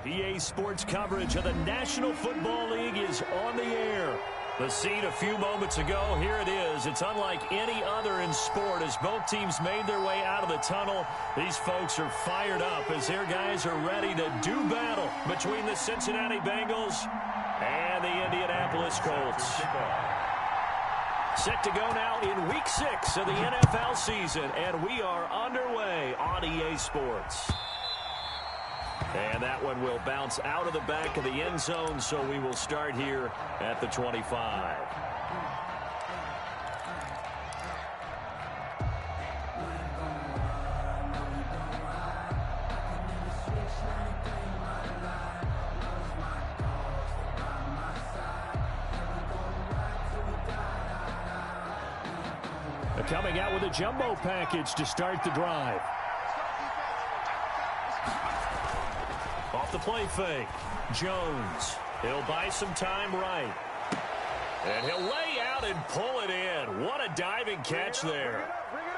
EA Sports coverage of the National Football League is on the air. The scene a few moments ago, here it is. It's unlike any other in sport as both teams made their way out of the tunnel. These folks are fired up as their guys are ready to do battle between the Cincinnati Bengals and the Indianapolis Colts. Set to go now in Week 6 of the NFL season, and we are underway on EA Sports. And that one will bounce out of the back of the end zone, so we will start here at the 25. They're coming out with a jumbo package to start the drive. Off the play fake, Jones. He'll buy some time right. And he'll lay out and pull it in. What a diving catch there.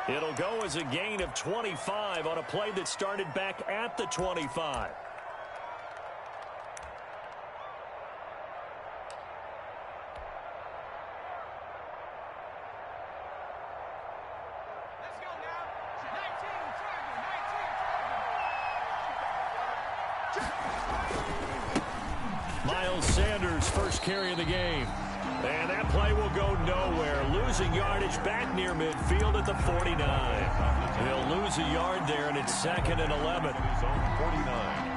It'll go as a gain of 25 on a play that started back at the 25. Carry of the game. And that play will go nowhere. Losing yardage back near midfield at the 49. He'll lose a yard there, and it's 2nd and 11. 49.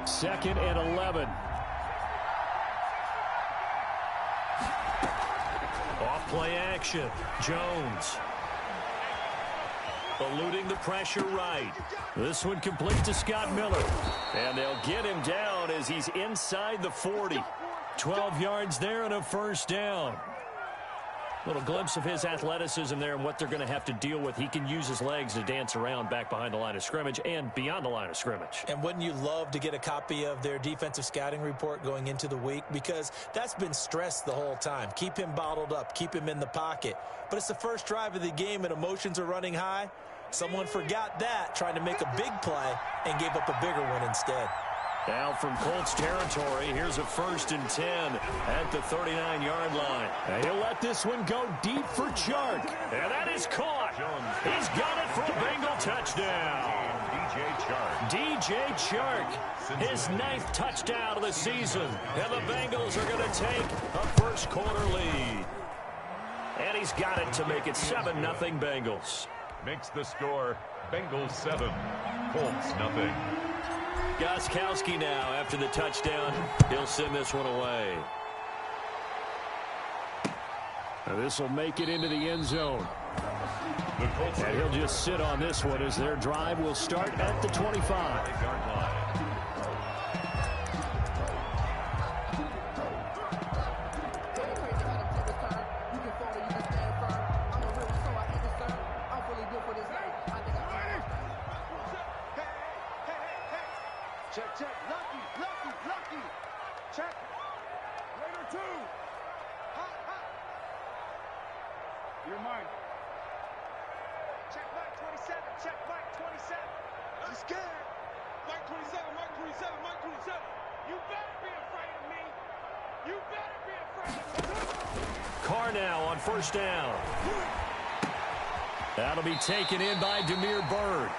Second and 11. Off play action. Jones. Eluding the pressure right. This one complete to Scott Miller. And they'll get him down as he's inside the 40. 12 yards there and a first down. Little glimpse of his athleticism there and what they're going to have to deal with. He can use his legs to dance around back behind the line of scrimmage and beyond the line of scrimmage. And wouldn't you love to get a copy of their defensive scouting report going into the week? Because that's been stressed the whole time. Keep him bottled up. Keep him in the pocket. But it's the first drive of the game and emotions are running high. Someone forgot that, trying to make a big play and gave up a bigger one instead. Now from Colts territory, here's a 1st and 10 at the 39-yard line. And he'll let this one go deep for Chark. And that is caught. He's got it for a Bengal touchdown. DJ Chark, his 9th touchdown of the season. And the Bengals are going to take a first-quarter lead. And he's got it to make it 7-0 Bengals. Makes the score Bengals 7, Colts 0. Gostkowski now after the touchdown. He'll send this one away. Now this will make it into the end zone. And he'll just sit on this one as their drive will start at the 25-yard line. Check. Lucky. Check. Raider 2. Hot. You're mine. Check Mike 27. Check Mike 27. I'm scared. Mike 27. You better be afraid of me. You better be afraid of me. Carr now on first down. That'll be taken in by Damiere Byrd.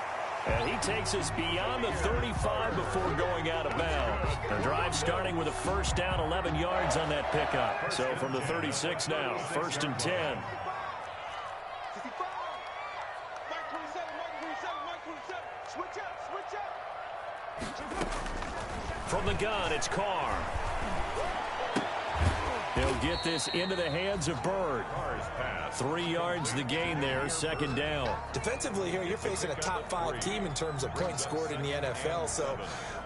And he takes us beyond the 35 before going out of bounds. The drive starting with a first down, 11 yards on that pickup. So from the 36 now, 1st and 10. From the gun, it's Carr. He'll get this into the hands of Byrd. 3 yards the gain there, 2nd down. Defensively here, you're facing a top 5 team in terms of points scored in the NFL. So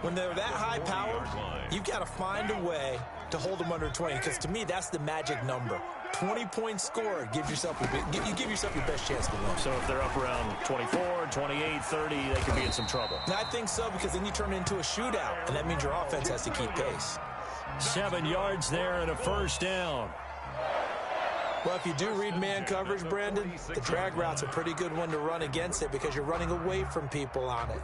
when they're that high powered, you've got to find a way to hold them under 20. Because to me, that's the magic number. 20-point score. You give yourself your best chance to win. So if they're up around 24, 28, 30, they could be in some trouble. I think so, because then you turn it into a shootout, and that means your offense has to keep pace. 7 yards there and a first down. Well, if you do read man coverage, Brandon, the drag route's a pretty good one to run against it because you're running away from people on it.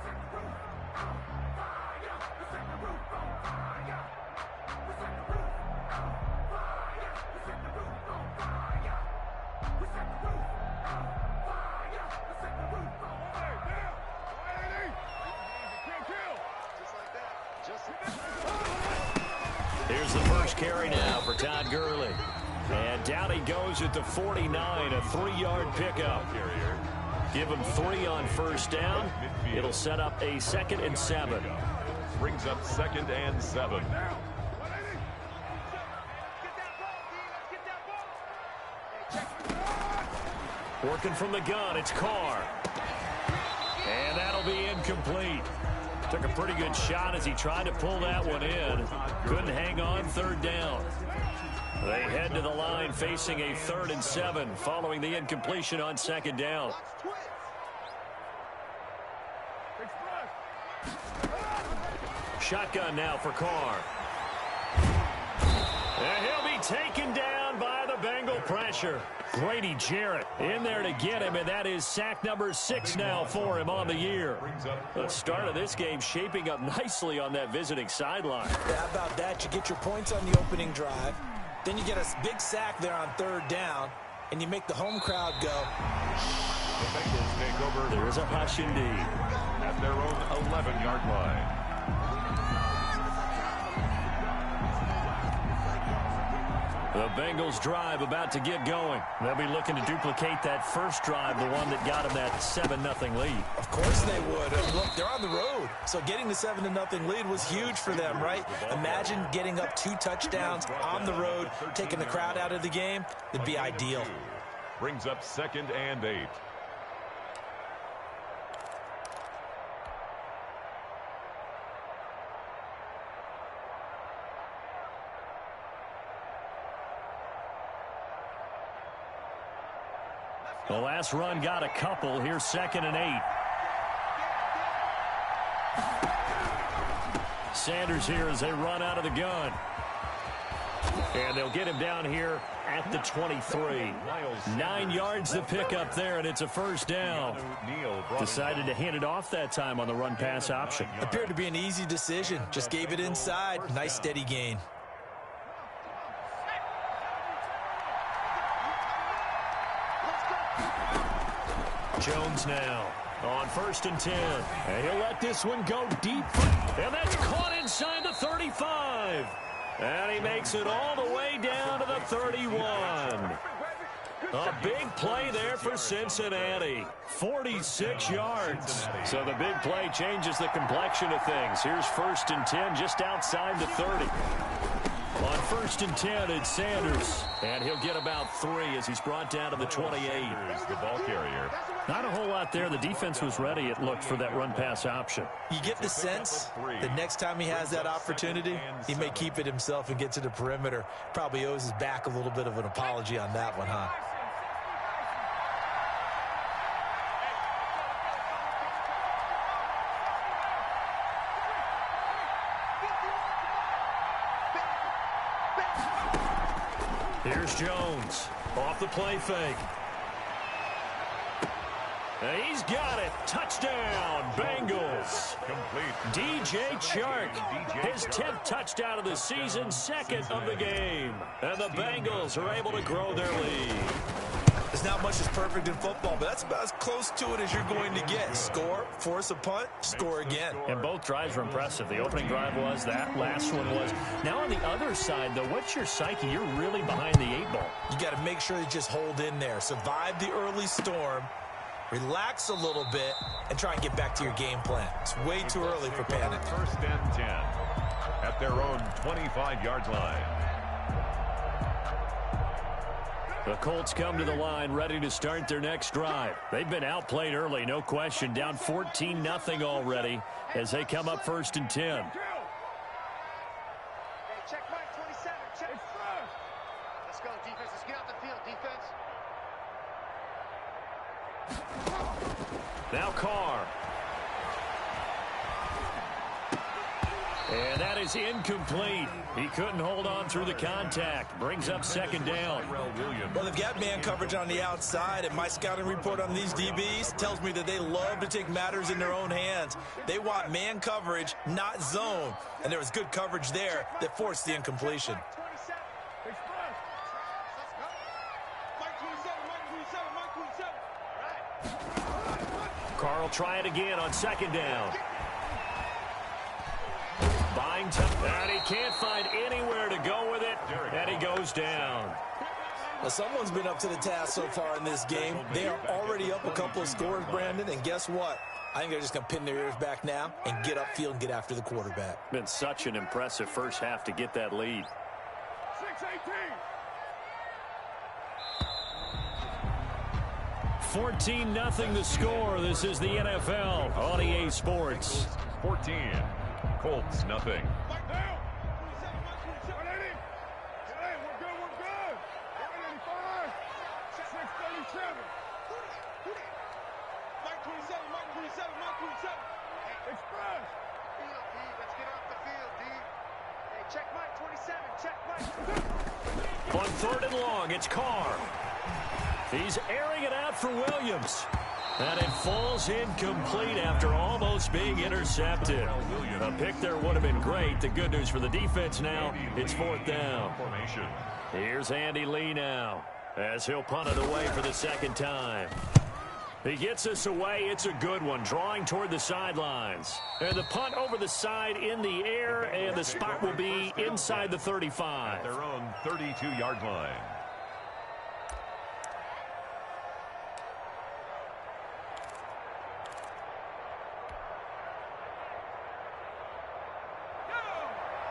Here's the first carry now for Todd Gurley. And down he goes at the 49, a 3-yard pickup. Give him 3 on first down. It'll set up a 2nd and 7. Brings up 2nd and 7. Working from the gun, it's Carr. And that'll be incomplete. Took a pretty good shot as he tried to pull that one in. Couldn't hang on 3rd down. They head to the line facing a 3rd and 7 following the incompletion on 2nd down. Shotgun now for Carr. And he'll be taken down by the Bengal pressure. Grady Jarrett in there to get him, and that is sack number 6 now for him on the year. The start of this game shaping up nicely on that visiting sideline. Yeah, how about that? You get your points on the opening drive. Then you get a big sack there on 3rd down, and you make the home crowd go. The Bengals take over. There's a hush indeed. At their own 11-yard line. The Bengals drive about to get going. They'll be looking to duplicate that first drive, the one that got them that 7-0 lead. Of course they would. Look, they're on the road. So getting the 7-0 lead was huge for them, right? Imagine getting up 2 touchdowns on the road, taking the crowd out of the game. It'd be ideal. Brings up 2nd and 8. The last run got a couple. Here's 2nd and 8. Sanders here as they run out of the gun. And they'll get him down here at the 23. 9 yards to pick up there, and it's a first down. Decided to hand it off that time on the run-pass option. Appeared to be an easy decision. Just gave it inside. Nice steady gain. Jones now on 1st and 10. And he'll let this one go deep. And that's caught inside the 35. And he makes it all the way down to the 31. A big play there for Cincinnati. 46 yards. So the big play changes the complexion of things. Here's 1st and 10 just outside the 30. On 1st and 10, it's Sanders. And he'll get about 3 as he's brought down to the 28. Here's the ball carrier. Not a whole lot there. The defense was ready, it looked, for that run-pass option. You get the sense the next time he has that opportunity, he may keep it himself and get to the perimeter. Probably owes his back a little bit of an apology on that one, huh? Here's Jones off the play fake. And he's got it. Touchdown, Bengals. Complete. DJ Chark, his 10th touchdown of the season, 2nd of the game. And the Bengals are able to grow their lead. There's not much that's perfect in football, but that's about as close to it as you're going to get. Score, force a punt, score again. And both drives were impressive. The opening drive was, that last one was. Now on the other side, though, what's your psyche? You're really behind the 8 ball. You got to make sure you just hold in there. Survive the early storm, relax a little bit, and try and get back to your game plan. It's way too early for panic. 1st and 10 at their own 25-yard line. The Colts come to the line ready to start their next drive. They've been outplayed early, no question. Down 14-0 already as they come up 1st and 10. Check Mike 27. Check. Let's go, defense. Let's get out the Now Carr. And that is incomplete. He couldn't hold on through the contact. Brings up second down. Well, they've got man coverage on the outside, and my scouting report on these DBs tells me that they love to take matters in their own hands. They want man coverage, not zone. And there was good coverage there that forced the incompletion. Carr will try it again on second down. Buying time, and he can't find anywhere to go with it, and he goes down. Well, someone's been up to the task so far in this game. They are already up a couple of scores, Brandon, and guess what? I think they're just going to pin their ears back now and get upfield and get after the quarterback. Been such an impressive first half to get that lead. 14-0 the score. This is the NFL on EA Sports. 14. Colts, nothing. On third and long, it's Carr. He's airing it out for Williams. And it falls incomplete after almost being intercepted. A pick there would have been great. The good news for the defense now, it's fourth down. Here's Andy Lee now, as he'll punt it away for the second time. He gets us away. It's a good one, drawing toward the sidelines. And the punt over the side in the air, and the spot will be inside the 35. At their own 32-yard line.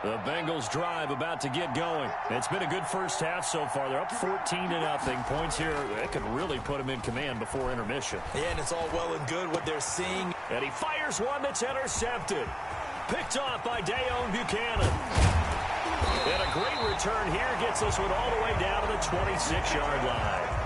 The Bengals drive about to get going. It's been a good first half so far. They're up 14-0. Points here, that could really put them in command before intermission. Yeah, and it's all well and good what they're seeing. And he fires one that's intercepted. Picked off by Dayon Buchanan. And a great return here gets this one all the way down to the 26-yard line.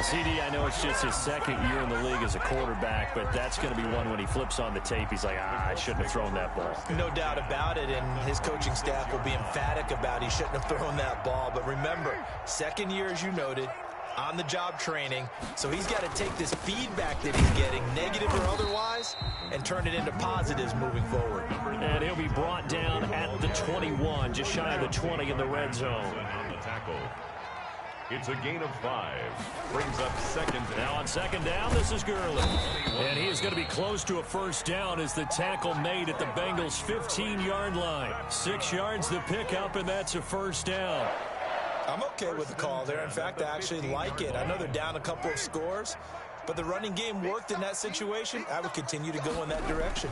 CD, I know it's just his second year in the league as a quarterback, but that's going to be one when he flips on the tape. He's like, I shouldn't have thrown that ball. No doubt about it, and his coaching staff will be emphatic about he shouldn't have thrown that ball. But remember, second year, as you noted, on-the-job training, so he's got to take this feedback that he's getting, negative or otherwise, and turn it into positives moving forward. And he'll be brought down at the 21, just shy of the 20 in the red zone. On the tackle. It's a gain of 5. Brings up second down. Now on second down, this is Gurley. And he is going to be close to a first down as the tackle made at the Bengals' 15-yard line. 6 yards the pickup, and that's a first down. I'm okay with the call there. In fact, I actually like it. I know they're down a couple of scores, but the running game worked in that situation. I would continue to go in that direction.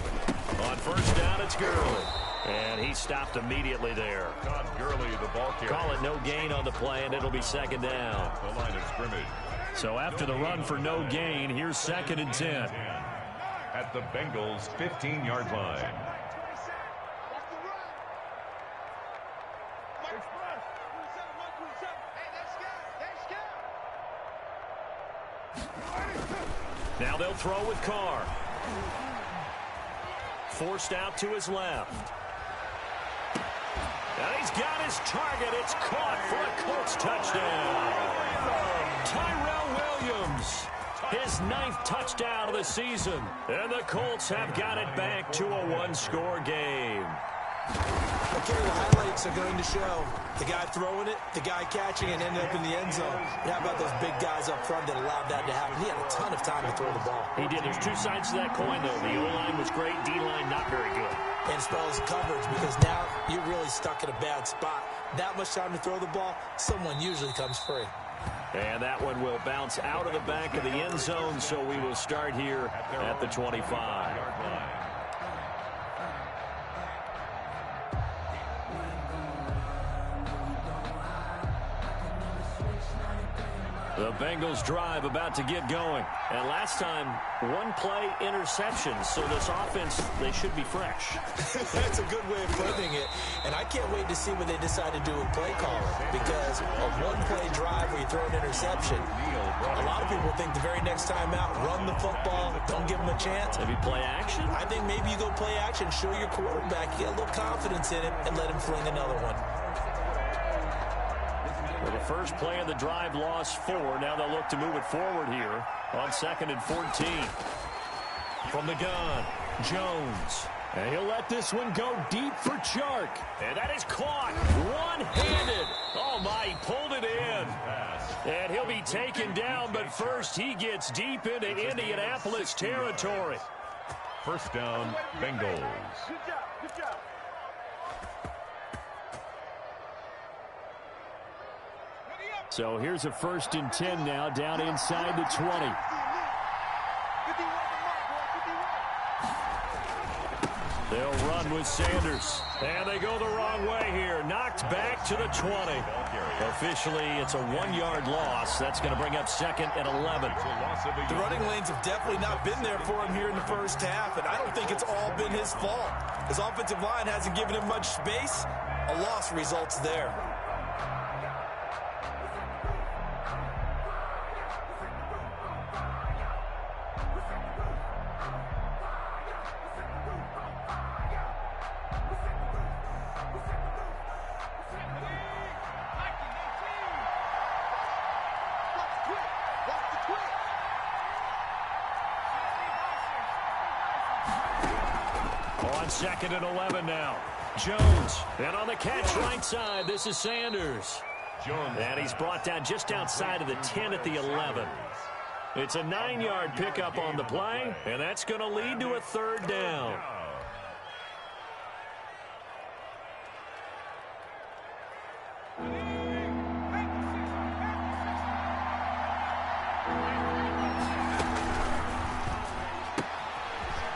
On first down, it's Gurley. And he stopped immediately there. Todd Gurley, the ball carrier. Call it no gain on the play, and it'll be second down. The line of scrimmage. So after the run for no gain, here's second and 10. At the Bengals' 15-yard line. Now they'll throw with Carr. Forced out to his left. And he's got his target. It's caught for a Colts touchdown. Tyrell Williams, his 9th touchdown of the season. And the Colts have got it back to a one-score game. Okay, the highlights are going to show the guy throwing it, the guy catching it, and ended up in the end zone. How about those big guys up front that allowed that to happen? He had a ton of time to throw the ball. He did. There's two sides to that coin, though. The O-line was great. D-line not very good. And as well as coverage, because now you're really stuck in a bad spot. That much time to throw the ball, someone usually comes free. And that one will bounce out of the back of the end zone, so we will start here at the 25. The Bengals drive about to get going. And last time, one play interception. So this offense, they should be fresh. That's a good way of putting it. And I can't wait to see what they decide to do with play calling. Because a one-play drive where you throw an interception, a lot of people think the very next time out, run the football, don't give them a chance. Maybe play action? I think maybe you go play action, show your quarterback, you get a little confidence in him, and let him fling another one. Well, the first play of the drive lost 4. Now they'll look to move it forward here on 2nd and 14. From the gun, Jones. And he'll let this one go deep for Chark. And that is caught one-handed. Oh, my, he pulled it in. And he'll be taken down, but first he gets deep into Indianapolis territory. First down, Bengals. Good job. Good job. So here's a 1st and 10 now, down inside the 20. They'll run with Sanders. And they go the wrong way here. Knocked back to the 20. Officially, it's a 1-yard loss. That's going to bring up 2nd and 11. The running lanes have definitely not been there for him here in the first half, and I don't think it's all been his fault. His offensive line hasn't given him much space. A loss results there. On 2nd and 11 now. Jones. And on the catch right side, this is Sanders. And he's brought down just outside of the 10 at the 11. It's a 9-yard pickup on the play, and that's going to lead to a 3rd down.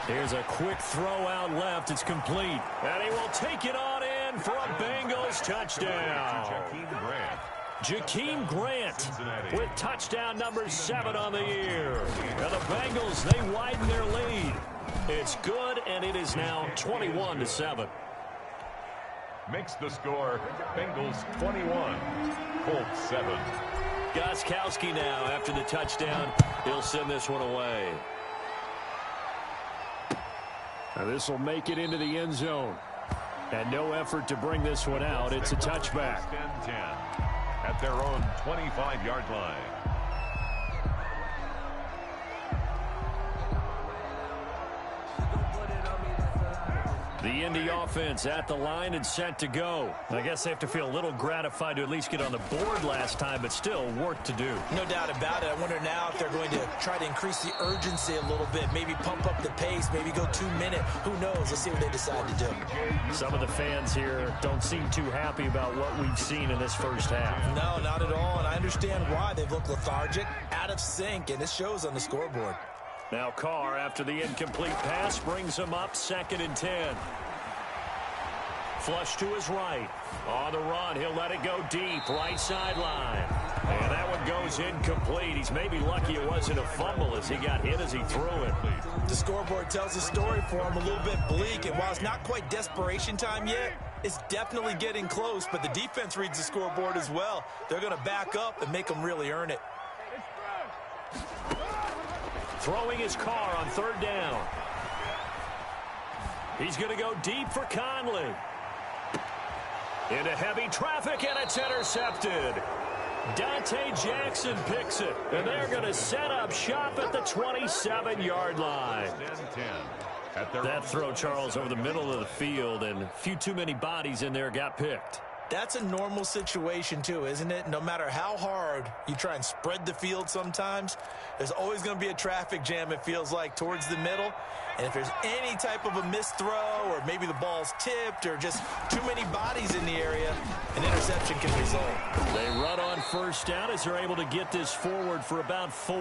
Here's a quick throw out left. It's complete. And he will take it on in for a Bengals touchdown. Jakeem Grant with touchdown number 7 on the year. And the Bengals, they widen their lead. It's good, and it is now 21-7. Makes the score Bengals 21, Colts 7. Gostkowski now after the touchdown. He'll send this one away. Now this will make it into the end zone. And no effort to bring this one out. It's a touchback. 10 at their own 25-yard line. The Indy offense at the line and set to go. I guess they have to feel a little gratified to at least get on the board last time, but still work to do. No doubt about it. I wonder now if they're going to try to increase the urgency a little bit, maybe pump up the pace, maybe go 2-minute. Who knows? Let's see what they decide to do. Some of the fans here don't seem too happy about what we've seen in this first half. No, not at all, and I understand why. They've looked lethargic, out of sync, and it shows on the scoreboard. Now Carr, after the incomplete pass, brings him up 2nd and 10. Flush to his right. On the run, he'll let it go deep, right sideline. And that one goes incomplete. He's maybe lucky it wasn't a fumble as he got hit as he threw it. The scoreboard tells a story for him, a little bit bleak, and while it's not quite desperation time yet, it's definitely getting close, but the defense reads the scoreboard as well. They're going to back up and make them really earn it. Throwing his Carr on 3rd down. He's going to go deep for Conley. Into heavy traffic, and it's intercepted. Dante Jackson picks it, and they're going to set up shop at the 27-yard line. That throw, Charles, over the middle of the field, and a few too many bodies in there got picked. That's a normal situation, too, isn't it? No matter how hard you try and spread the field sometimes, there's always going to be a traffic jam, it feels like, towards the middle. And if there's any type of a missed throw or maybe the ball's tipped or just too many bodies in the area, an interception can result. They run on 1st down as they're able to get this forward for about 4.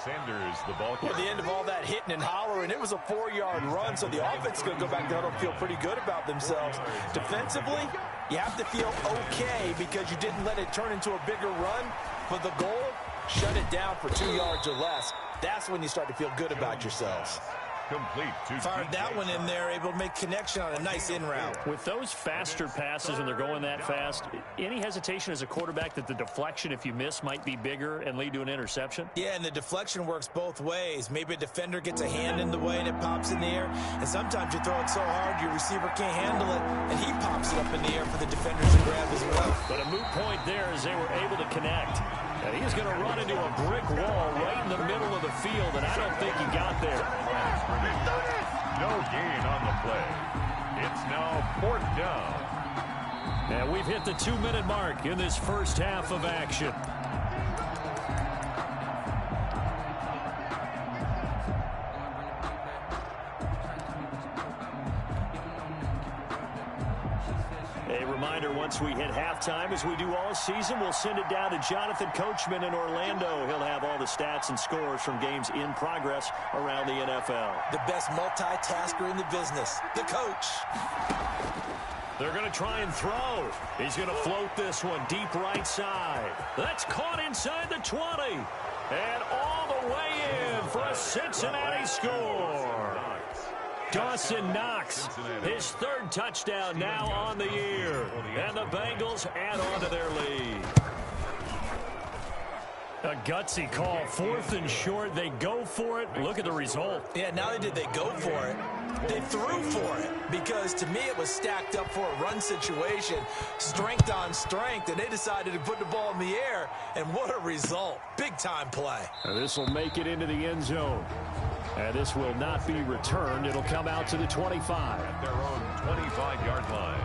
Sanders, the ball carrier. At the end of all that hitting and hollering, it was a 4-yard run, so the offense is going to go back there and feel pretty good about themselves. Defensively, you have to feel okay because you didn't let it turn into a bigger run. But the goal, shut it down for 2 yards or less. That's when you start to feel good about yourselves. Complete to Fired that one in there, able to make connection on a nice in route. With those faster passes when they're going that fast, any hesitation as a quarterback that the deflection, if you miss, might be bigger and lead to an interception? Yeah, and the deflection works both ways. Maybe a defender gets a hand in the way and it pops in the air, and sometimes you throw it so hard your receiver can't handle it, and he pops it up in the air for the defenders to grab as well. But a moot point there as they were able to connect. And he's going to run into a brick wall right in the middle of the field, and I don't think he got there. No gain on the play. It's now 4th down. And we've hit the 2-minute mark in this first half of action. A reminder, once we hit halftime, as we do all season, we'll send it down to Jonathan Coachman in Orlando. He'll have all the stats and scores from games in progress around the NFL. The best multitasker in the business, the coach. They're going to try and throw. He's going to float this one deep right side. That's caught inside the 20. And all the way in for a Cincinnati score. Dawson Knox, his 3rd touchdown now on the year. And the Bengals add on to their lead. A gutsy call, 4th and short. They go for it. Look at the result. Yeah, not only did they go for it, they threw for it. Because to me, it was stacked up for a run situation, strength on strength, and they decided to put the ball in the air. And what a result. Big-time play. This will make it into the end zone. And this will not be returned. It'll come out to the 25. At their own 25-yard line.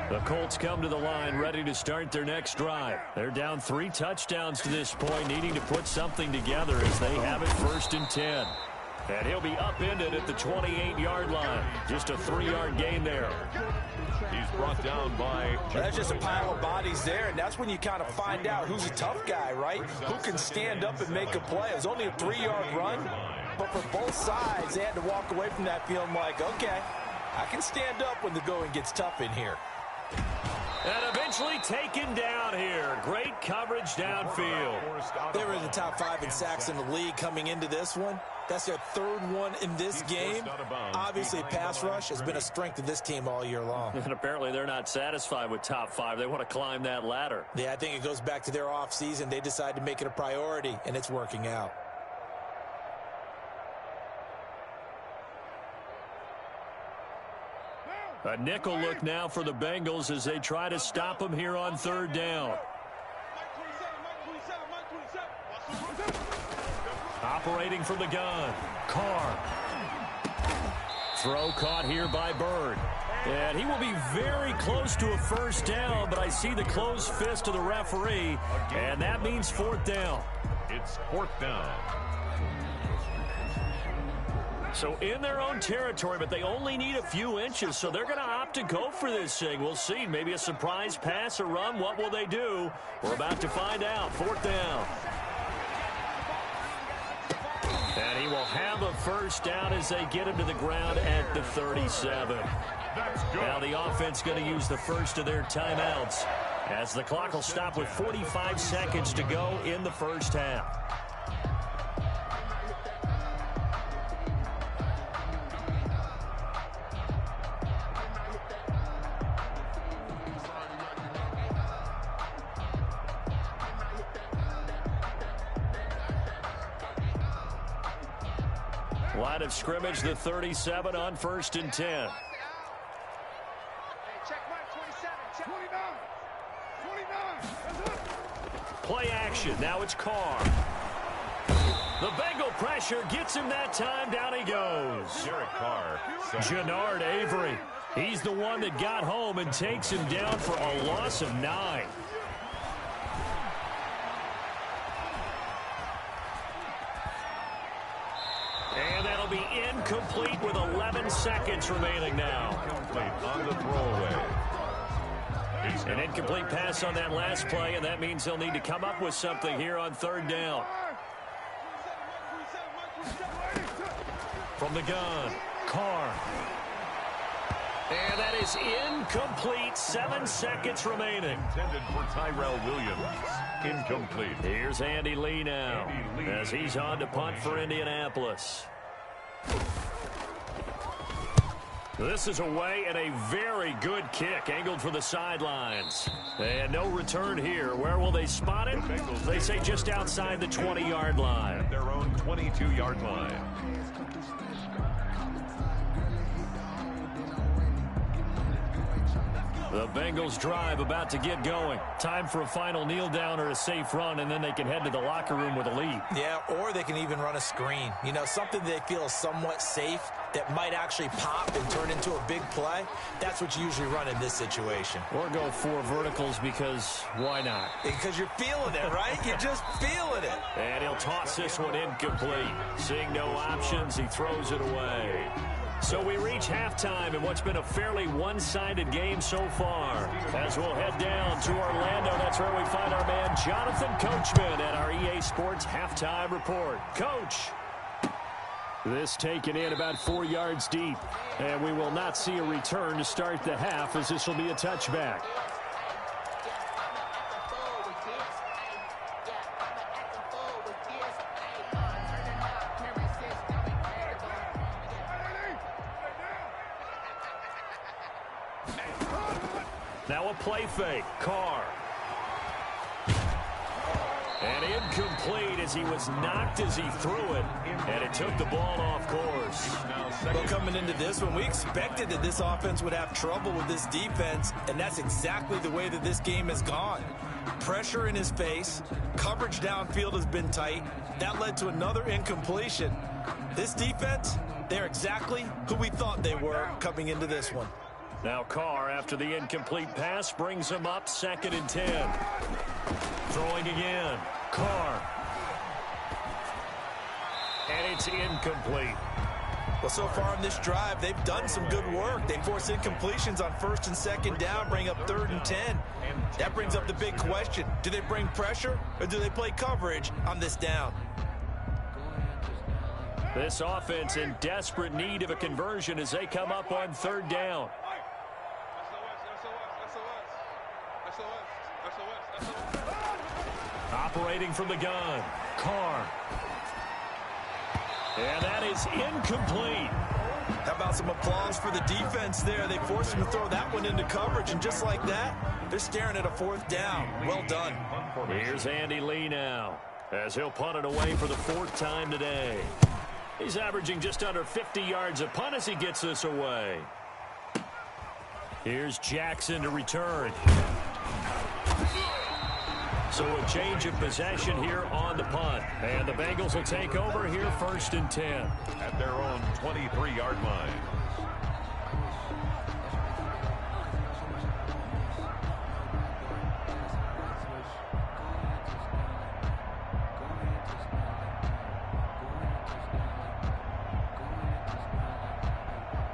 The Colts come to the line ready to start their next drive. They're down 3 touchdowns to this point, needing to put something together as they have it 1st and 10. And he'll be upended at the 28-yard line. Just a 3-yard gain there. He's brought down by... That's just a pile of bodies there, and that's when you kind of find out who's a tough guy, right? Who can stand up and make a play. It was only a 3-yard run, but for both sides, they had to walk away from that feeling like, okay, I can stand up when the going gets tough in here. And eventually taken down here. Great coverage downfield. They were in the top 5 in sacks in the league coming into this one. That's their 3rd one in this game. Obviously, pass rush has been a strength of this team all year long. And apparently they're not satisfied with top 5. They want to climb that ladder. Yeah, I think it goes back to their offseason. They decided to make it a priority, and it's working out. A nickel look now for the Bengals as they try to stop them here on 3rd down. Operating from the gun, Carr. Throw caught here by Bird. And he will be very close to a 1st down, but I see the closed fist of the referee, and that means 4th down. It's 4th down. So in their own territory, but they only need a few inches, so they're going to opt to go for this thing. We'll see. Maybe a surprise pass or run. What will they do? We're about to find out. 4th down. And he will have a 1st down as they get him to the ground at the 37. Now the offense going to use the first of their timeouts as the clock will stop with 45 seconds to go in the first half. Line of scrimmage, the 37 on 1st and 10. Play action. Now it's Carr. The Bengal pressure gets him that time. Down he goes. Derek Carr. Jannard Avery. He's the one that got home and takes him down for a loss of 9. And that'll be incomplete with 11 seconds remaining now. On the throwaway. An incomplete pass on that last play, and that means they'll need to come up with something here on 3rd down. From the gun, Carr. And that is incomplete. 7 seconds remaining. Intended for Tyrell Williams. incomplete. Here's Andy Lee now as he's on to punt for Indianapolis. This is away and a very good kick angled for the sidelines. And no return here. Where will they spot it? They say just outside the 20-yard line. At their own 22-yard line. The Bengals drive about to get going. Time for a final kneel down or a safe run, and then they can head to the locker room with a lead. Yeah, or they can even run a screen. You know, something they feel is somewhat safe that might actually pop and turn into a big play. That's what you usually run in this situation. Or go 4 verticals because why not? Because you're feeling it, right? You're just feeling it. And he'll toss this one incomplete. Seeing no options, he throws it away. So we reach halftime in what's been a fairly one-sided game so far. As we'll head down to Orlando, that's where we find our man Jonathan Coachman at our EA Sports Halftime Report. Coach. This taken in about 4 yards deep. And we will not see a return to start the half as this will be a touchback. Now a play fake. Carr. And incomplete as he was knocked as he threw it. And it took the ball off course. Well, coming into this one, we expected that this offense would have trouble with this defense, and that's exactly the way that this game has gone. Pressure in his face. Coverage downfield has been tight. That led to another incompletion. This defense, they're exactly who we thought they were coming into this one. Now Carr, after the incomplete pass, brings him up 2nd and 10. Throwing again. Carr. And it's incomplete. Well, so far in this drive, they've done some good work. They force incompletions on 1st and 2nd down, bring up 3rd and 10. That brings up the big question. Do they bring pressure or do they play coverage on this down? This offense in desperate need of a conversion as they come up on 3rd down. Operating from the gun. Carr. And that is incomplete. How about some applause for the defense there? They forced him to throw that one into coverage, and just like that, they're staring at a 4th down. Well done. Here's Andy Lee now as he'll punt it away for the 4th time today. He's averaging just under 50 yards a punt as he gets this away. Here's Jackson to return. So a change of possession here on the punt. And the Bengals will take over here 1st and 10. At their own 23-yard line.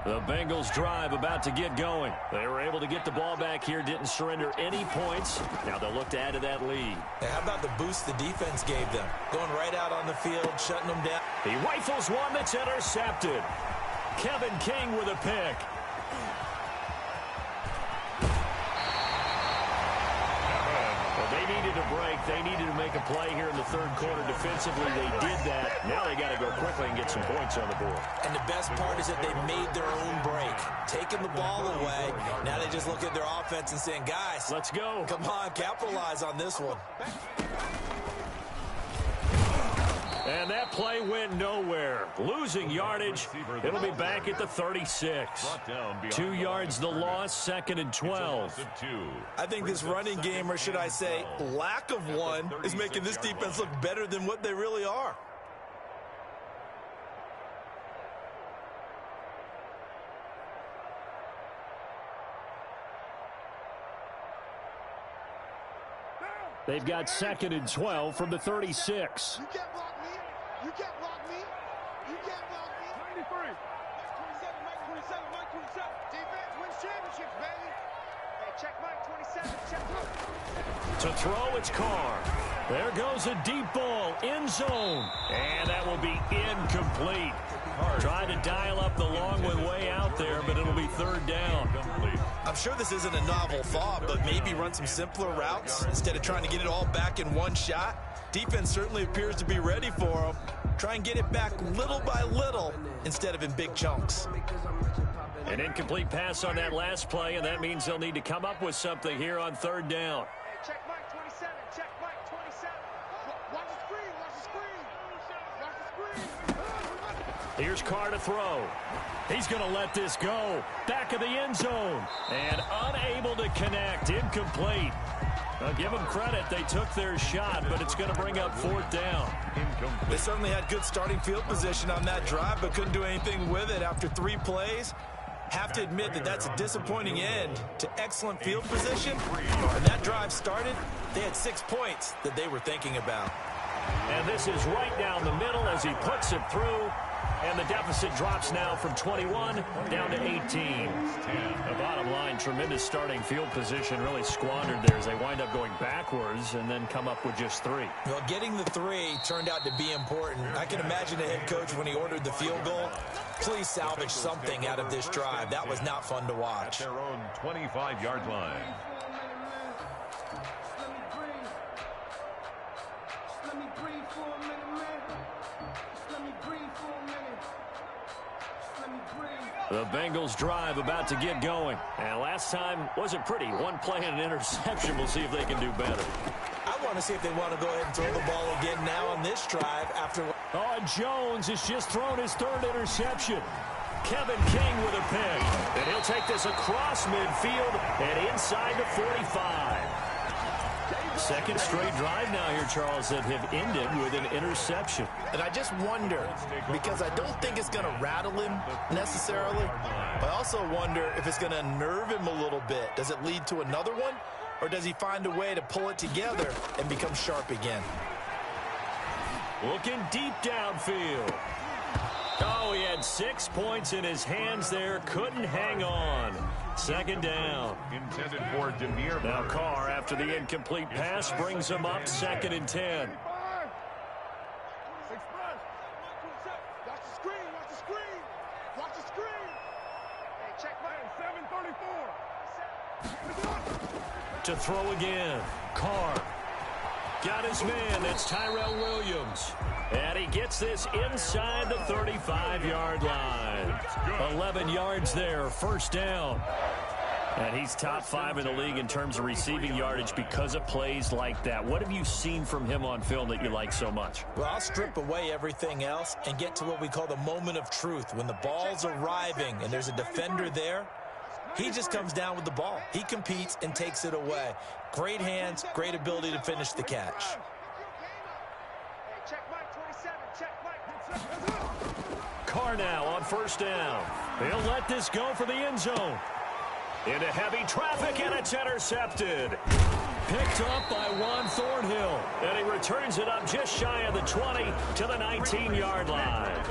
The Bengals drive about to get going. They were able to get the ball back here, didn't surrender any points. Now they'll look to add to that lead. Hey, how about the boost the defense gave them? Going right out on the field, shutting them down. He rifles one that's intercepted. Kevin King with a pick. Well, they needed a break. They needed to make a play here in the 3rd quarter defensively. They did that. Now they got to go quickly and get some points on the board. And the best part is that they made their own break. Taking the ball away. Now they just look at their offense and saying, guys, let's go. Come on, capitalize on this one. And that play went nowhere. Losing yardage. It'll be back at the 36. 2 yards the loss, 2nd and 12. I think this running game, or should I say lack of one, is making this defense look better than what they really are. They've got 2nd and 12 from the 36. You can't block me. You can't block me. You can't block me. 93. Mike 27, Mike 27. Defense wins championships, baby. Hey, check Mike 27. Check Mike. To throw, it's Carr. There goes a deep ball, end zone. And that will be incomplete. Trying to dial up the long one way out there, but it'll be 3rd down. I'm sure this isn't a novel thought, but maybe run some simpler routes instead of trying to get it all back in one shot. Defense certainly appears to be ready for him. Try and get it back little by little instead of in big chunks. An incomplete pass on that last play, and that means they'll need to come up with something here on third down. Hey, check Mike 27. Check Mike 27. Watch the screen. Watch the screen. Watch the screen. Here's Carr to throw. He's going to let this go. Back of the end zone. And unable to connect. Incomplete. I'll give them credit. They took their shot, but it's going to bring up fourth down. They certainly had good starting field position on that drive, but couldn't do anything with it after 3 plays. Have to admit that that's a disappointing end to excellent field position. When that drive started, they had 6 points that they were thinking about. And this is right down the middle as he puts it through. And the deficit drops now from 21 down to 18. The bottom line, tremendous starting field position, really squandered there as they wind up going backwards and then come up with just 3. Well, getting the 3 turned out to be important. I can imagine the head coach when he ordered the field goal. Please salvage something out of this drive. That was not fun to watch. At their own 25-yard line. The Bengals drive about to get going. And last time wasn't pretty. 1 play and an interception. We'll see if they can do better. I want to see if they want to go ahead and throw the ball again now on this drive after. Oh, Jones has just thrown his 3rd interception. Kevin King with a pick. And he'll take this across midfield and inside the 45. Second straight drive now here, Charles, that have ended with an interception. And I just wonder, because I don't think it's going to rattle him necessarily, but I also wonder if it's going to unnerve him a little bit. Does it lead to another one, or does he find a way to pull it together and become sharp again? Looking deep downfield. Oh, he had 6 points in his hands there. Couldn't hang on. Second down. Intended for Demir. Now Carr, after the incomplete pass, brings him up 2nd and 10. Watch the screen. Watch the screen. Watch the screen. Hey, check Mike 734. To throw again. Carr. Got his man. That's Tyrell Williams. And he gets this inside the 35-yard line. 11 yards there. First down. And he's top 5 in the league in terms of receiving yardage because of plays like that. What have you seen from him on film that you like so much? Well, I'll strip away everything else and get to what we call the moment of truth. When the ball's arriving and there's a defender there, he just comes down with the ball. He competes and takes it away. Great hands, great ability to finish the catch. Carr now on first down. He'll let this go for the end zone. Into heavy traffic, and it's intercepted. Picked up by Juan Thornhill. And he returns it up just shy of the 20 to the 19-yard line.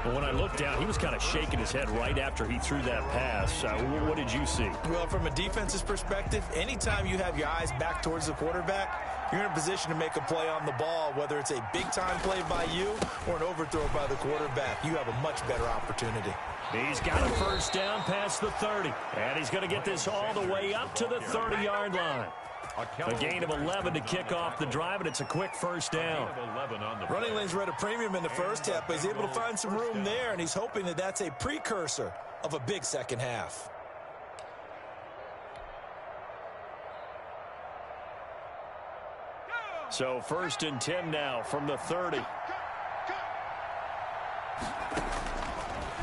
But when I looked down, he was kind of shaking his head right after he threw that pass. What did you see? Well, from a defense's perspective, anytime you have your eyes back towards the quarterback, you're in a position to make a play on the ball, whether it's a big-time play by you or an overthrow by the quarterback. You have a much better opportunity. He's got a first down past the 30. And he's going to get this all the way up to the 30-yard line. A gain of 11 to kick off the drive, and it's a quick first down. Running lanes were at a premium in the first half, but he's able to find some room there, and he's hoping that that's a precursor of a big second half. So 1st and 10 now from the 30.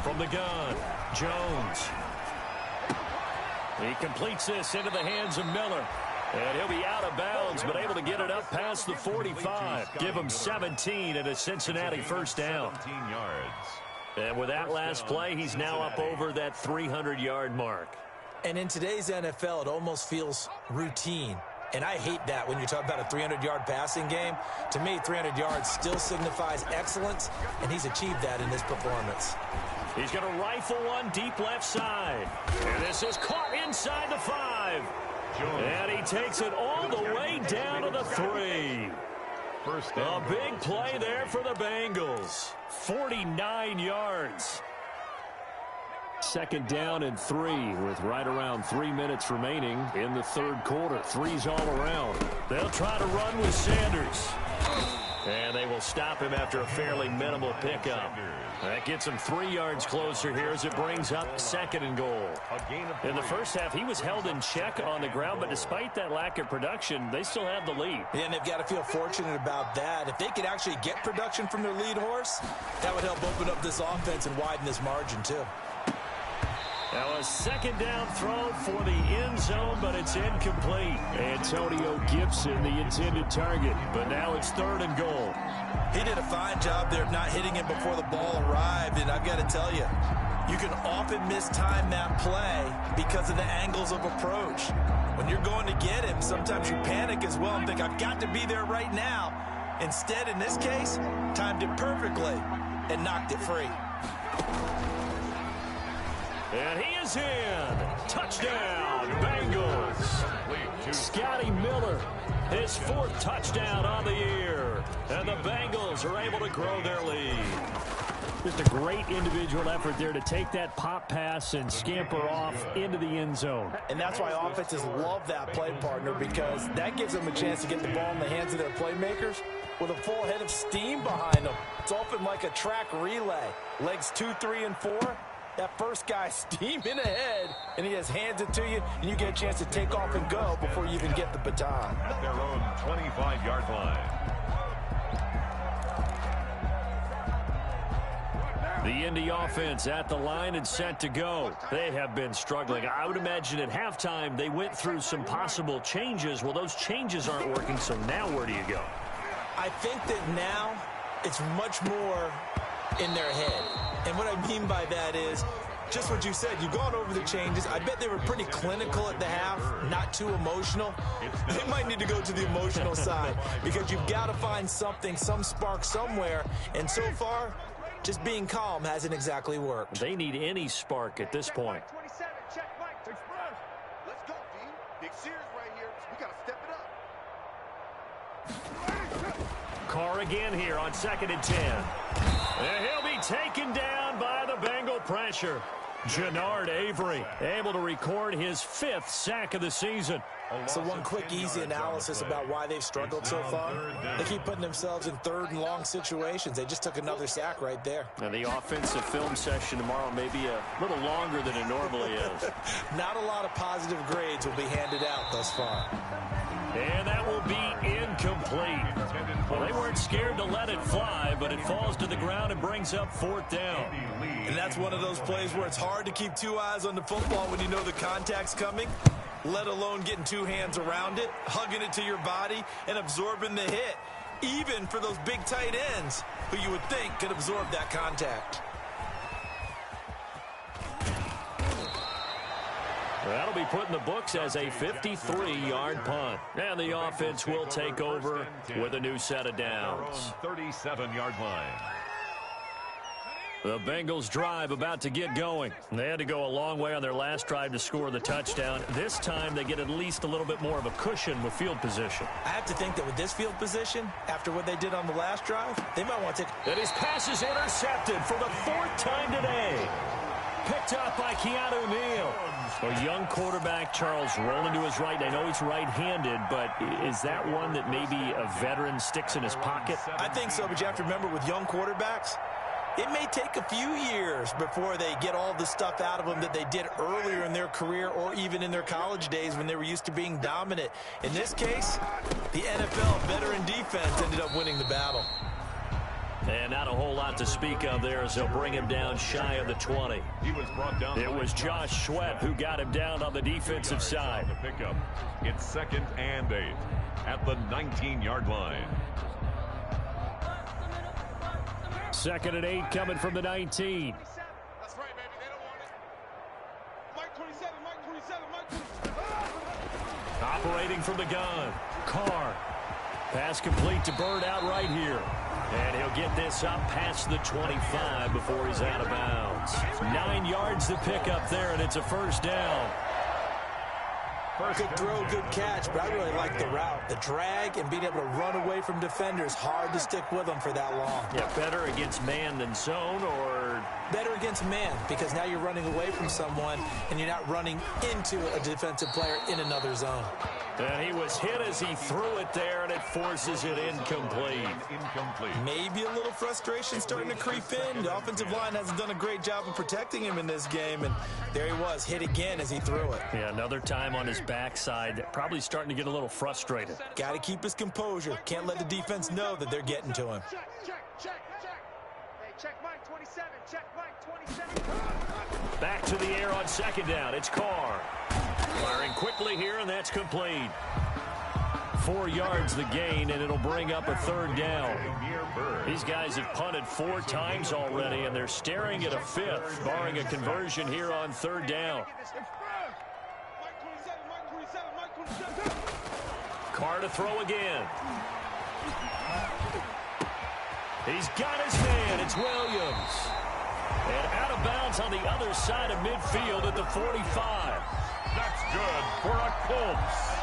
From the gun, Jones. He completes this into the hands of Miller. And he'll be out of bounds, but able to get it up past the 45. Give him 17 and a Cincinnati first down. 17 yards. And with that last play, he's now up over that 300-yard mark. And in today's NFL, it almost feels routine. And I hate that when you talk about a 300-yard passing game. To me, 300 yards still signifies excellence, and he's achieved that in this performance. He's going to rifle one deep left side. And this is caught inside the 5. And he takes it all the way down to the 3. A big play there for the Bengals. 49 yards. 2nd down and 3 with right around 3 minutes remaining in the third quarter. Threes all around. They'll try to run with Sanders. And they will stop him after a fairly minimal pickup. That gets him 3 yards closer here as it brings up 2nd and goal. In the first half, he was held in check on the ground, but despite that lack of production, they still have the lead. Yeah, and they've got to feel fortunate about that. If they could actually get production from their lead horse, that would help open up this offense and widen this margin too. Now a 2nd down throw for the end zone, but it's incomplete. Antonio Gibson, the intended target, but now it's 3rd and goal. He did a fine job there of not hitting him before the ball arrived, and I've got to tell you, you can often mistime that play because of the angles of approach. When you're going to get him, sometimes you panic as well and think, I've got to be there right now. Instead, in this case, timed it perfectly and knocked it free. And he is in. Touchdown, Bengals. Scotty Miller, his 4th touchdown on the year. And the Bengals are able to grow their lead. Just a great individual effort there to take that pop pass and scamper off into the end zone. And that's why offenses love that play partner, because that gives them a chance to get the ball in the hands of their playmakers with a full head of steam behind them. It's often like a track relay. Legs 2, 3, and 4. That first guy steaming ahead, and he just hands it to you, and you get a chance to take off and go before you even get the baton. At their own 25-yard line. The Indy offense at the line and set to go. They have been struggling. I would imagine at halftime they went through some possible changes. Well, those changes aren't working, so now where do you go? I think that now it's much more in their head. And what I mean by that is just what you said. You've gone over the changes. I bet they were pretty clinical at the half, not too emotional. They might need to go to the emotional side because you've got to find something, some spark somewhere. And so far, just being calm hasn't exactly worked. They need any spark at this point. 27, check Mike. Let's go, D. Big series right here. We got to step it up. Carr again here on 2nd and 10. And he'll be taken down by the Bengal pressure. Jannard Avery able to record his 5th sack of the season. So one quick, easy analysis about why they've struggled so far. They keep putting themselves in 3rd and long situations. They just took another sack right there. And the offensive film session tomorrow may be a little longer than it normally is. Not a lot of positive grades will be handed out thus far. And that will be incomplete. Well, they weren't scared to let it fly, but it falls to the ground and brings up 4th down. And that's one of those plays where it's hard to keep 2 eyes on the football when you know the contact's coming, let alone getting 2 hands around it, hugging it to your body, and absorbing the hit, even for those big tight ends who you would think could absorb that contact. That'll be put in the books as a 53-yard punt. And the offense will take over with a new set of downs. 37-yard line. The Bengals drive about to get going. They had to go a long way on their last drive to score the touchdown. This time they get at least a little bit more of a cushion with field position. I have to think that with this field position, after what they did on the last drive, they might want to take... And his pass is intercepted for the 4th time today. Picked up by Keanu Neal. A young quarterback, Charles, rolling to his right. I know he's right-handed, but is that one that maybe a veteran sticks in his pocket? I think so, but you have to remember with young quarterbacks, it may take a few years before they get all the stuff out of them that they did earlier in their career or even in their college days when they were used to being dominant. In this case, the NFL veteran defense ended up winning the battle. And not a whole lot to speak of there as they'll bring him down shy of the 20. He was brought down. It was Josh Sweat who got him down on the defensive side. The pickup. It's 2nd and 8 at the 19-yard line. 2nd and 8 coming from the 19. That's right, baby. They don't want it. Mike 27, Mike 27, Mike 27. Operating from the gun. Carr. Pass complete to Bird out right here. And he'll get this up past the 25 before he's out of bounds. 9 yards to pick up there, and it's a 1st down. Good throw, good catch, but I really like the route. The drag and being able to run away from defenders, hard to stick with them for that long. Yeah, better against man than zone, or better against man, because now you're running away from someone and you're not running into a defensive player in another zone. And he was hit as he threw it there, and it forces it incomplete. Maybe a little frustration starting to creep in. The offensive line hasn't done a great job of protecting him in this game, and there he was, hit again as he threw it. Yeah, another time on his backside, probably starting to get a little frustrated. Got to keep his composure. Can't let the defense know that they're getting to him. Check. Hey, check Mike 27. Check Mike 27. Back to the air on second down. It's Carr. Firing quickly here, and that's complete. 4 yards the gain, and it'll bring up a third down. These guys have punted 4 times already, and they're staring at a 5th, barring a conversion here on third down. Carr to throw again. He's got his man. It's Williams. And out of bounds on the other side of midfield at the 45. That's good for a Colts.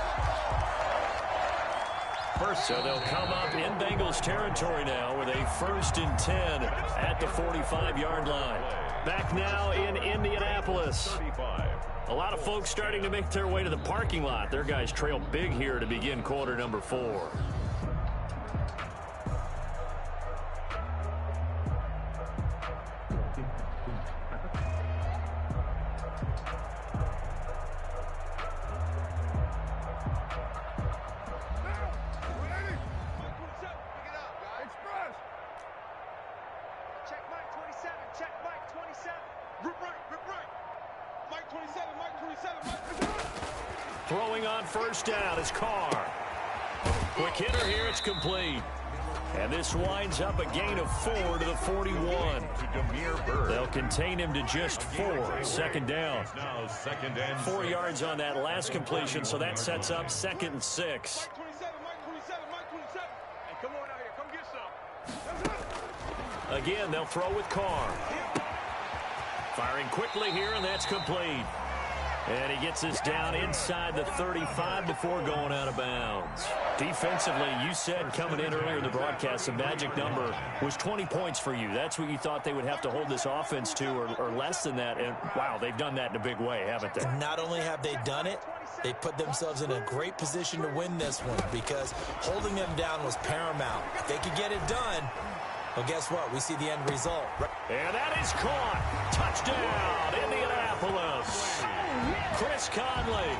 So they'll come up in Bengals territory now with a 1st and 10 at the 45-yard line. Back now in Indianapolis. A lot of folks starting to make their way to the parking lot. Their guys trail big here to begin quarter number 4. Throwing on first down is Carr. Quick hitter here, it's complete. And this winds up a gain of 4 to the 41. They'll contain him to just 4. Second down. 4 yards on that last completion, so that sets up 2nd and 6. Again, they'll throw with Carr. Firing quickly here, and that's complete. And he gets us down inside the 35 before going out of bounds. Defensively, you said coming in earlier in the broadcast, the magic number was 20 points for you. That's what you thought they would have to hold this offense to, or less than that. And, wow, they've done that in a big way, haven't they? Not only have they done it, they put themselves in a great position to win this one because holding them down was paramount. If they could get it done, well, guess what? We see the end result. And that is caught. Touchdown, Indianapolis. Chris Conley,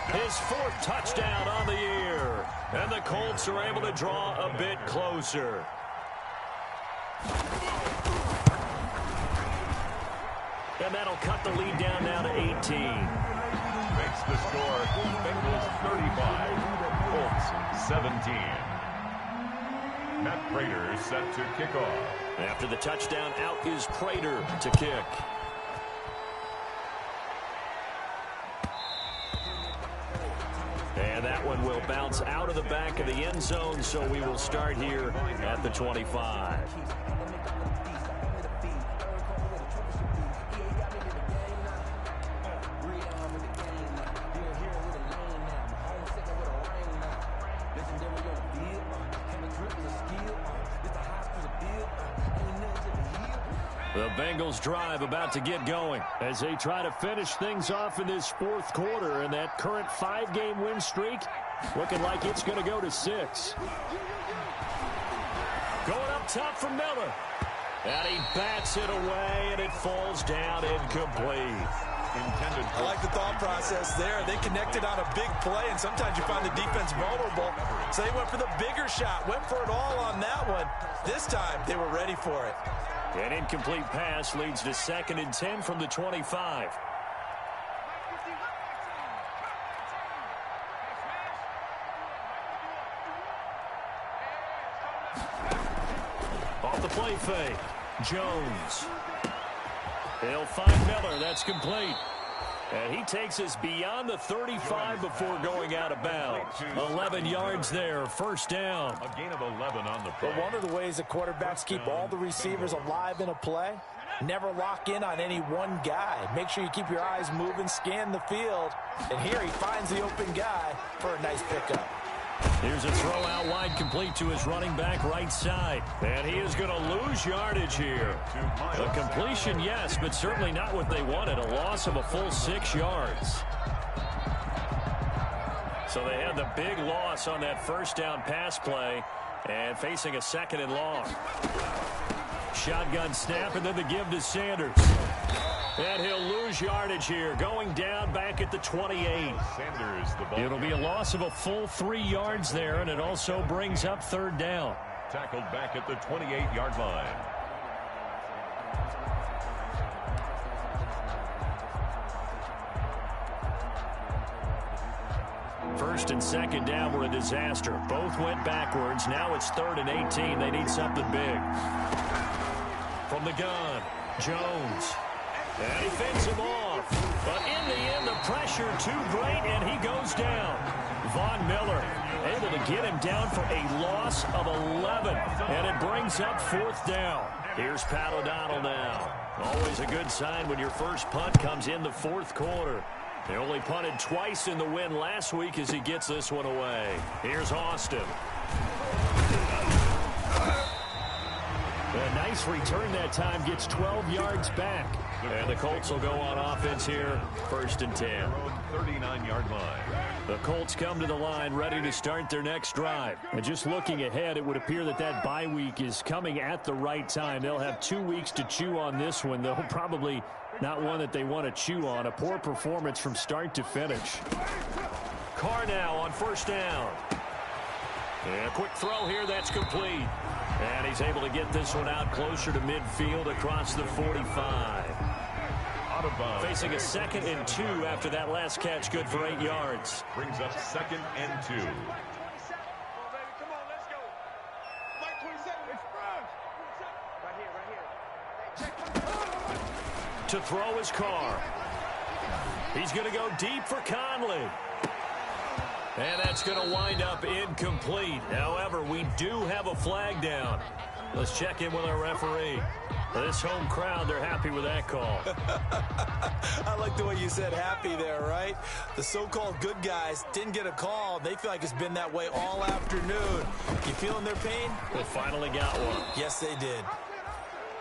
his 4th touchdown on the year. And the Colts are able to draw a bit closer. And that'll cut the lead down now to 18. Makes the score Bengals 35, Colts 17. Matt Prater set to kick off. After the touchdown, out is Prater to kick. And that one will bounce out of the back of the end zone, so we will start here at the 25. The Bengals drive about to get going as they try to finish things off in this 4th quarter, and that current 5-game win streak looking like it's going to go to 6. Going up top for Miller. And he bats it away, and it falls down incomplete. I like the thought process there. They connected on a big play, and sometimes you find the defense vulnerable. So they went for the bigger shot, went for it all on that one. This time, they were ready for it. An incomplete pass leads to 2nd and 10 from the 25. Off the play fake. Jones. He'll find Miller. That's complete. And he takes us beyond the 35 before going out of bounds. 11 yards there, 1st down. A gain of 11 on the play. But one of the ways the quarterbacks keep all the receivers alive in a play Never lock in on any one guy. Make sure you keep your eyes moving, scan the field. And here he finds the open guy for a nice pickup. Here's a throw out wide, complete to his running back right side. And he is going to lose yardage here. A completion, yes, but certainly not what they wanted. A loss of a full 6 yards. So they had the big loss on that first down pass play and facing a 2nd and long. Shotgun snap and then the give to Sanders. And he'll lose yardage here, going down back at the 28. Sanders, the ball. It'll be a loss of a full 3 yards there, and it also brings up 3rd down. Tackled back at the 28-yard line. First and 2nd down were a disaster. Both went backwards. Now it's 3rd and 18. They need something big. From the gun, Jones. And he fends him off. But in the end, the pressure too great, and he goes down. Von Miller able to get him down for a loss of 11. And it brings up 4th down. Here's Pat O'Donnell now. Always a good sign when your first punt comes in the 4th quarter. They only punted twice in the win last week as he gets this one away. Here's Austin. A nice return that time, gets 12 yards back. And the Colts will go on offense here, 1st and 10. 39-yard line. The Colts come to the line ready to start their next drive. And just looking ahead, it would appear that that bye week is coming at the right time. They'll have 2 weeks to chew on this one, though probably not one that they want to chew on. A poor performance from start to finish. Carr now on 1st down. And a quick throw here, that's complete. And he's able to get this one out closer to midfield across the 45. Out of bounds. Facing a 2nd and 2 after that last catch, good for 8 yards. Brings up 2nd and 2. Come on, let's go. Mike 27, express. Right here. To throw his Carr. He's going to go deep for Conley. And that's going to wind up incomplete. However, we do have a flag down. Let's check in with our referee. This home crowd, they're happy with that call. I like the way you said happy there, right? The so-called good guys didn't get a call. They feel like it's been that way all afternoon. You feeling their pain? They finally got one. Yes, they did.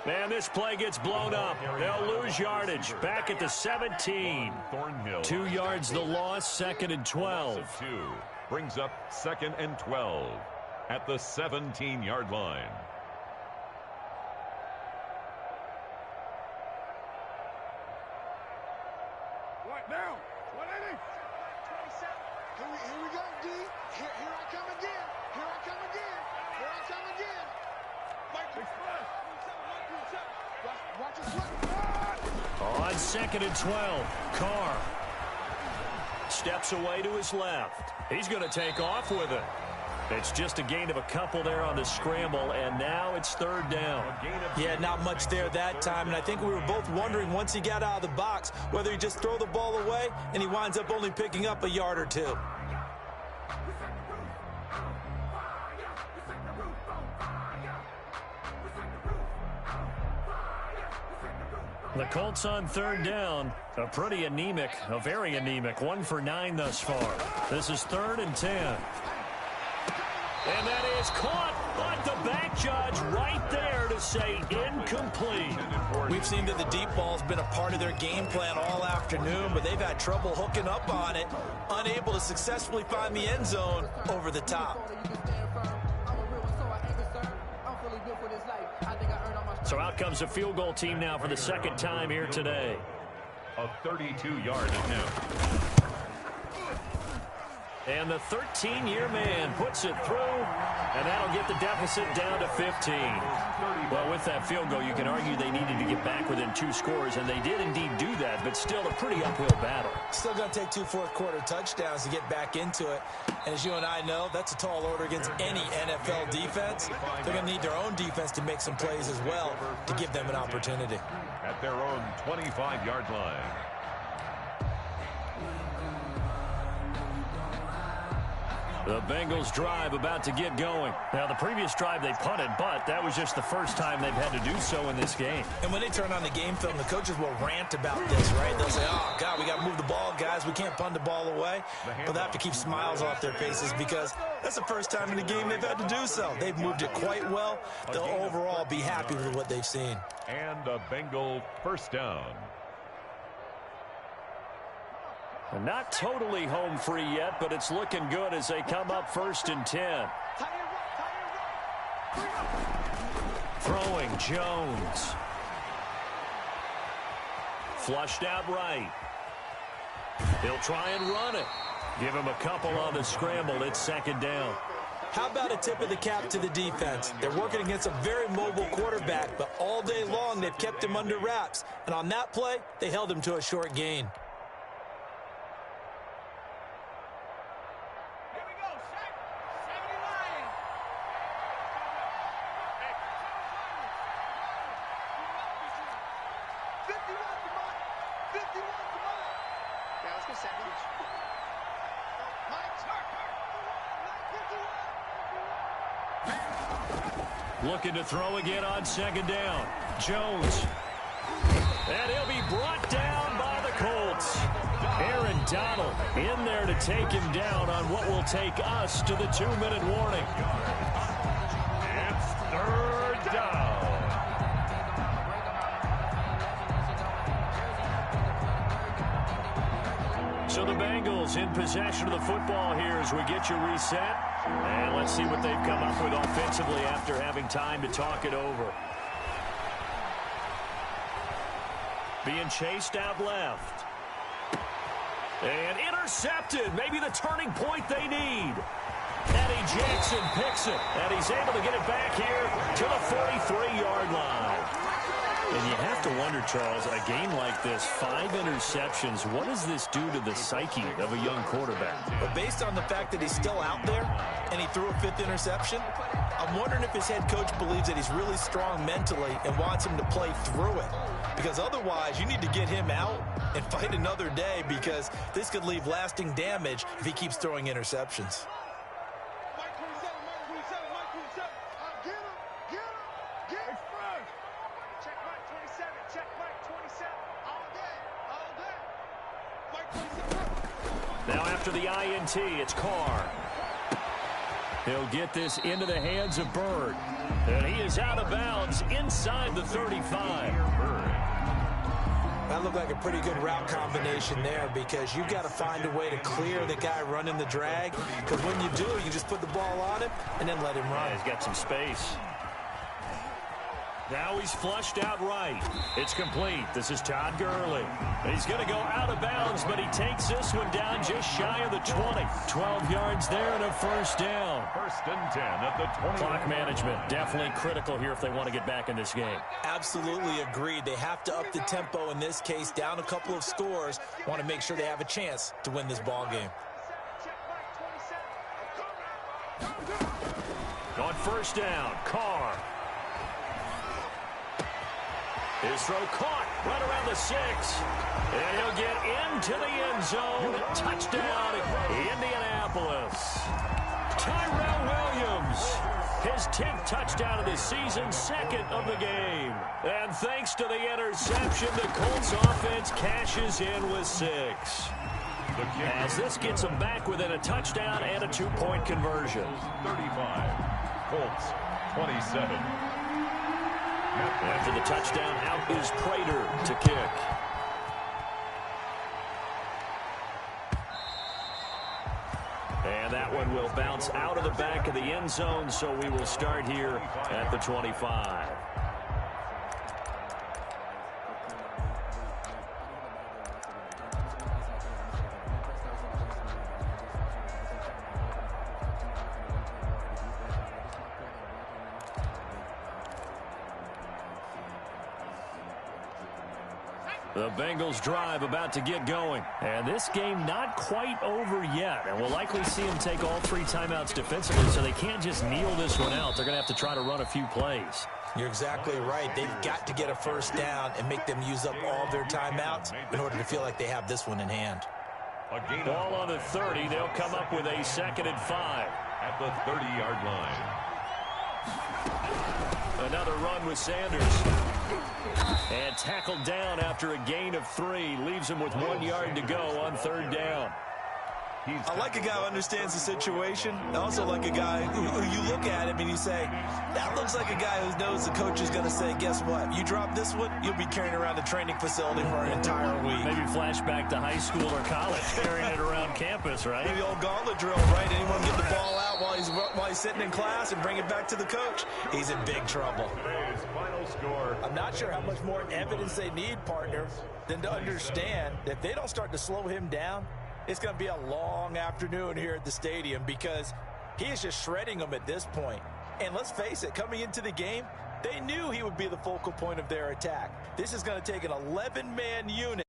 Man, this play gets blown up. They'll lose yardage. Back at the 17. Thornhill. 2 yards the loss, 2nd and 12. 2 brings up 2nd and 12 at the 17-yard line. What now? 180. 27. Here we go, D. Here I come again. Here I come again. Here I come again. Mike, express. Watch his foot. On 2nd and 12, Carr steps away to his left. He's going to take off with it. It's just a gain of a couple there on the scramble, and now it's 3rd down. Yeah, not much there that time, and I think we were both wondering once he got out of the box whether he just throw the ball away, and he winds up only picking up a yard or 2. The Colts on 3rd down. A pretty anemic, a very anemic. 1 for 9 thus far. This is 3rd and 10. And that is caught, but the back judge right there to say incomplete. We've seen that the deep ball's been a part of their game plan all afternoon, but they've had trouble hooking up on it, unable to successfully find the end zone over the top. So out comes the field goal team now for the 2nd time here today. A 32-yard attempt. And the 13-year man puts it through, and that'll get the deficit down to 15. Well, with that field goal, you can argue they needed to get back within 2 scores, and they did indeed do that, but still a pretty uphill battle. Still going to take 2 fourth-quarter touchdowns to get back into it. And as you and I know, that's a tall order against any NFL defense. They're going to need their own defense to make some plays as well to give them an opportunity. At their own 25-yard line. The Bengals drive about to get going. Now, the previous drive they punted, but that was just the first time they've had to do so in this game. And when they turn on the game film, the coaches will rant about this, right? They'll say, oh, God, we got to move the ball, guys. We can't punt the ball away. But they have to keep smiles off their faces because that's the first time in the game they've had to do so. They've moved it quite well. They'll overall be happy with what they've seen. And a Bengal first down. Not totally home free yet, but it's looking good as they come up 1st and 10. Throwing Jones. Flushed out right. He'll try and run it. Give him a couple on the scramble. It's 2nd down. How about a tip of the cap to the defense? They're working against a very mobile quarterback, but all day long they've kept him under wraps. And on that play, they held him to a short gain. Looking to throw again on 2nd down. Jones. And he'll be brought down by the Colts. Aaron Donald in there to take him down on what will take us to the 2-minute warning. It's 3rd down. So the Bengals in possession of the football here as we get you reset. And let's see what they've come up with offensively after having time to talk it over. Being chased out left. And intercepted. Maybe the turning point they need. Eddie Jackson picks it. And he's able to get it back here to the 43-yard line. And you have to wonder, Charles, a game like this, 5 interceptions, what does this do to the psyche of a young quarterback? But based on the fact that he's still out there and he threw a 5th interception, I'm wondering if his head coach believes that he's really strong mentally and wants him to play through it. Because otherwise, you need to get him out and fight another day because this could leave lasting damage if he keeps throwing interceptions. Now after the INT, it's Carr. He'll get this into the hands of Bird. And he is out of bounds inside the 35. That looked like a pretty good route combination there because you've got to find a way to clear the guy running the drag. Because when you do, you just put the ball on him and then let him run. Yeah, he's got some space. Now he's flushed out right. It's complete. This is Todd Gurley. He's going to go out of bounds, but he takes this one down just shy of the 20. 12 yards there and a 1st down. 1st and 10 at the 20. Clock management definitely critical here if they want to get back in this game. Absolutely agreed. They have to up the tempo in this case, down a couple of scores. Want to make sure they have a chance to win this ball game. On 1st down, Carr. His throw caught right around the 6. And he'll get into the end zone. Touchdown, Indianapolis. Tyrell Williams, his 10th touchdown of the season, 2nd of the game. And thanks to the interception, the Colts offense cashes in with 6. As this gets them back within a touchdown and a 2-point conversion. 35, Colts 27. After the touchdown, out is Prater to kick. And that one will bounce out of the back of the end zone, so we will start here at the 25. The Bengals drive about to get going. And this game not quite over yet. And we'll likely see them take all 3 timeouts defensively, so they can't just kneel this one out. They're going to have to try to run a few plays. You're exactly right. They've got to get a 1st down and make them use up all their timeouts in order to feel like they have this one in hand. A gain of Ball on the 30. They'll come up with a 2nd and 5. at the 30-yard line. Another run with Sanders. And tackled down after a gain of 3. Leaves him with 1 yard to go on 3rd down. I like a guy who understands the situation. I also like a guy who you look at him and you say, that looks like a guy who knows the coach is going to say, guess what? You drop this one, you'll be carrying around the training facility for an entire week. Maybe flashback to high school or college, carrying it around campus, right? Maybe the old gauntlet drill, right? Anyone get the ball out while he's sitting in class and bring it back to the coach? He's in big trouble. Today's final score. I'm not sure how much more evidence they need, partner, than to understand that if they don't start to slow him down, it's going to be a long afternoon here at the stadium because he is just shredding them at this point. And let's face it, coming into the game, they knew he would be the focal point of their attack. This is going to take an 11-man unit.